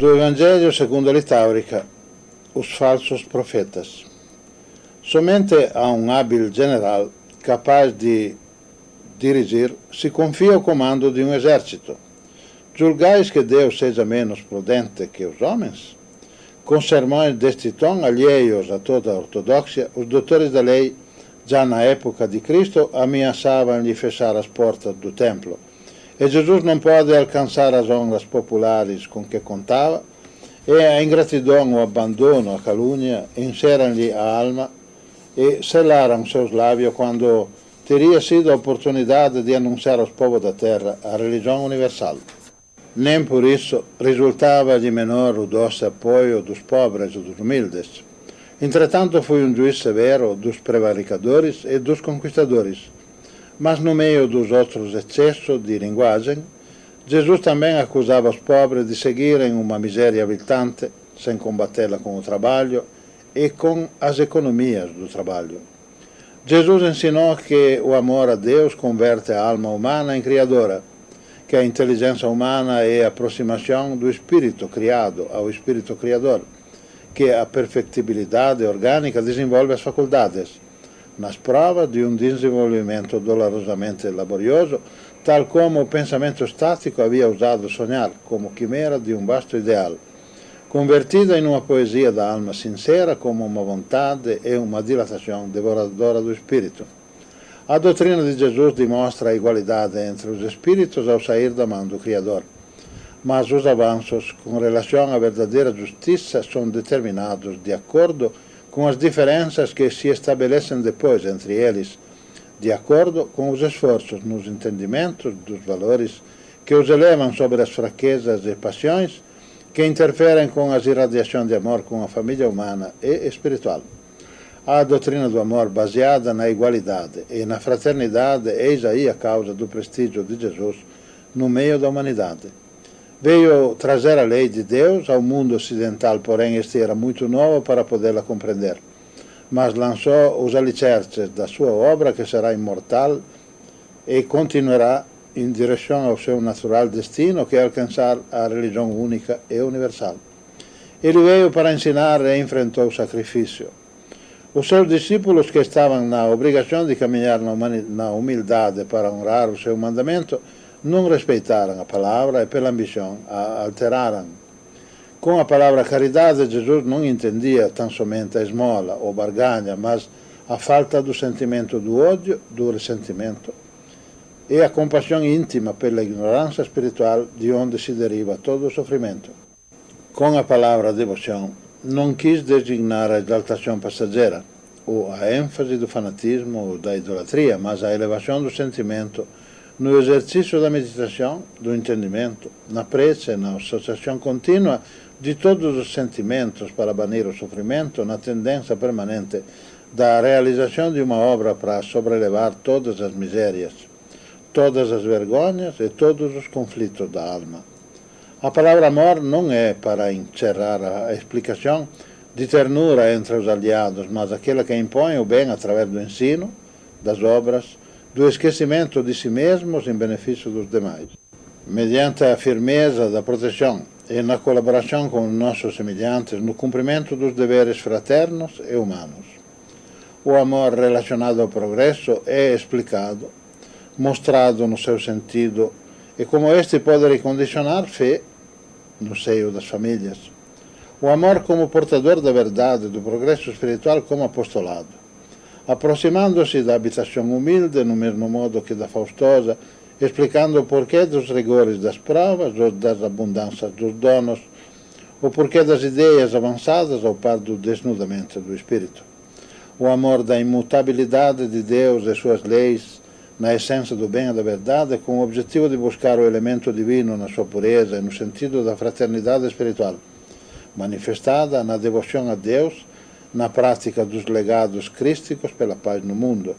Do Evangelho segundo a Litáurica, os falsos profetas. Somente a um hábil general capaz de dirigir se confia o comando de um exército. Julgais que Deus seja menos prudente que os homens? Com sermões deste tom, alheios a toda a ortodoxia, os doutores da lei, já na época de Cristo, ameaçavam-lhe fechar as portas do templo. E Jesus não pode alcançar as honras populares com que contava, e a ingratidão, o abandono, a calúnia, encheram-lhe a alma e selaram seus lábios quando teria sido a oportunidade de anunciar aos povos da terra a religião universal. Nem por isso resultava de menor o doce apoio dos pobres e dos humildes. Entretanto, foi um juiz severo dos prevaricadores e dos conquistadores. Mas no meio dos outros excessos de linguagem, Jesus também acusava os pobres de seguirem uma miséria aviltante, sem combatê-la com o trabalho e com as economias do trabalho. Jesus ensinou que o amor a Deus converte a alma humana em criadora, que a inteligência humana é a aproximação do espírito criado ao espírito criador, que a perfectibilidade orgânica desenvolve as faculdades, nas provas de um desenvolvimento dolorosamente laborioso, tal como o pensamento estático havia usado sonhar como quimera de um vasto ideal, convertida em uma poesia da alma sincera como uma vontade e uma dilatação devoradora do espírito. A doutrina de Jesus demonstra a igualdade entre os espíritos ao sair da mão do Criador, mas os avanços com relação à verdadeira justiça são determinados de acordo com as diferenças que se estabelecem depois entre eles, de acordo com os esforços nos entendimentos dos valores que os elevam sobre as fraquezas e paixões que interferem com as irradiações de amor com a família humana e espiritual. A doutrina do amor baseada na igualdade e na fraternidade, eis aí a causa do prestígio de Jesus no meio da humanidade. Veio trazer a lei de Deus ao mundo ocidental, porém este era muito novo para podê-la compreender. Mas lançou os alicerces da sua obra, que será imortal e continuará em direção ao seu natural destino, que é alcançar a religião única e universal. Ele veio para ensinar e enfrentou o sacrifício. Os seus discípulos, que estavam na obrigação de caminhar na humildade para honrar o seu mandamento, não respeitaram a palavra e, pela ambição, a alteraram. Com a palavra caridade, Jesus não entendia tão somente a esmola ou barganha, mas a falta do sentimento do ódio, do ressentimento e a compaixão íntima pela ignorância espiritual de onde se deriva todo o sofrimento. Com a palavra devoção, não quis designar a exaltação passageira, ou a ênfase do fanatismo ou da idolatria, mas a elevação do sentimento no exercício da meditação, do entendimento, na prece, na associação contínua de todos os sentimentos para banir o sofrimento, na tendência permanente da realização de uma obra para sobrelevar todas as misérias, todas as vergonhas e todos os conflitos da alma. A palavra amor não é para encerrar a explicação de ternura entre os aliados, mas aquela que impõe o bem através do ensino, das obras, do esquecimento de si mesmos em benefício dos demais. Mediante a firmeza da proteção e na colaboração com os nossos semelhantes no cumprimento dos deveres fraternos e humanos. O amor relacionado ao progresso é explicado, mostrado no seu sentido, e como este pode recondicionar fé no seio das famílias. O amor como portador da verdade, do progresso espiritual como apostolado, aproximando-se da habitação humilde no mesmo modo que da faustosa, explicando o porquê dos rigores das provas ou das abundâncias dos donos, o porquê das ideias avançadas ao par do desnudamento do espírito. O amor da imutabilidade de Deus e suas leis, na essência do bem e da verdade, com o objetivo de buscar o elemento divino na sua pureza e no sentido da fraternidade espiritual, manifestada na devoção a Deus, na prática dos legados crísticos pela paz no mundo.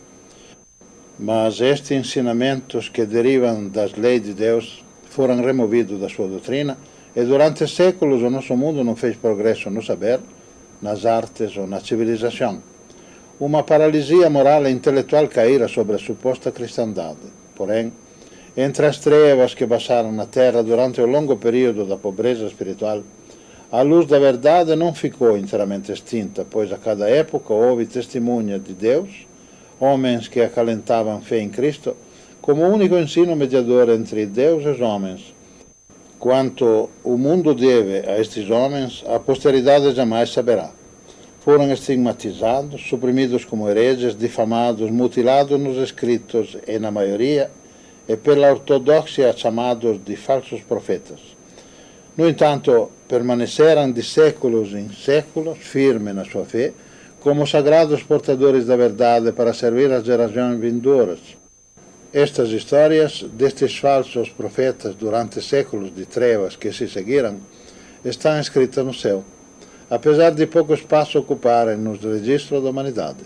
Mas estes ensinamentos que derivam das leis de Deus foram removidos da sua doutrina e durante séculos o nosso mundo não fez progresso no saber, nas artes ou na civilização. Uma paralisia moral e intelectual caíra sobre a suposta cristandade. Porém, entre as trevas que passaram na terra durante o longo período da pobreza espiritual, A luz da verdade não ficou inteiramente extinta, pois a cada época houve testemunha de Deus, homens que acalentavam fé em Cristo, como único ensino mediador entre Deus e os homens. Quanto o mundo deve a estes homens, a posteridade jamais saberá. Foram estigmatizados, suprimidos como hereges, difamados, mutilados nos escritos e na maioria, e pela ortodoxia chamados de falsos profetas. No entanto, permaneceram de séculos em séculos, firmes na sua fé, como sagrados portadores da verdade para servir às gerações vindouras. Estas histórias destes falsos profetas durante séculos de trevas que se seguiram estão escritas no céu, apesar de pouco espaço ocuparem nos registros da humanidade.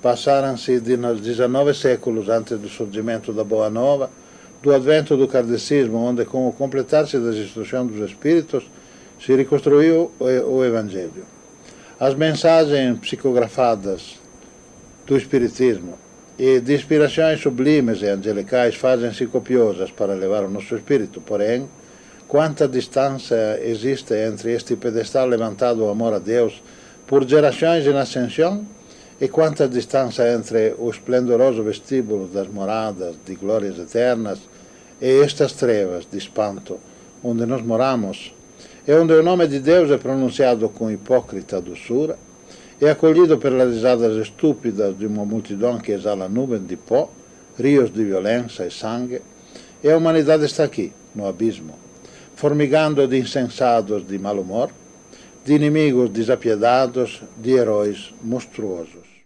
Passaram-se 19 séculos antes do surgimento da Boa Nova, do advento do kardecismo, onde, com o completar-se da instrução dos Espíritos, se reconstruiu o Evangelho. As mensagens psicografadas do Espiritismo e de inspirações sublimes e angelicais fazem-se copiosas para levar o nosso espírito, porém, quanta distância existe entre este pedestal levantado ao amor a Deus por gerações em ascensão e quanta distância entre o esplendoroso vestíbulo das moradas de glórias eternas e estas trevas de espanto onde nós moramos, e onde o nome de Deus é pronunciado com hipócrita doçura, é acolhido pelas risadas estúpidas de uma multidão que exala nuvens de pó, rios de violência e sangue, e a humanidade está aqui, no abismo, formigando de insensados de mau humor, de inimigos desapiedados, de heróis monstruosos.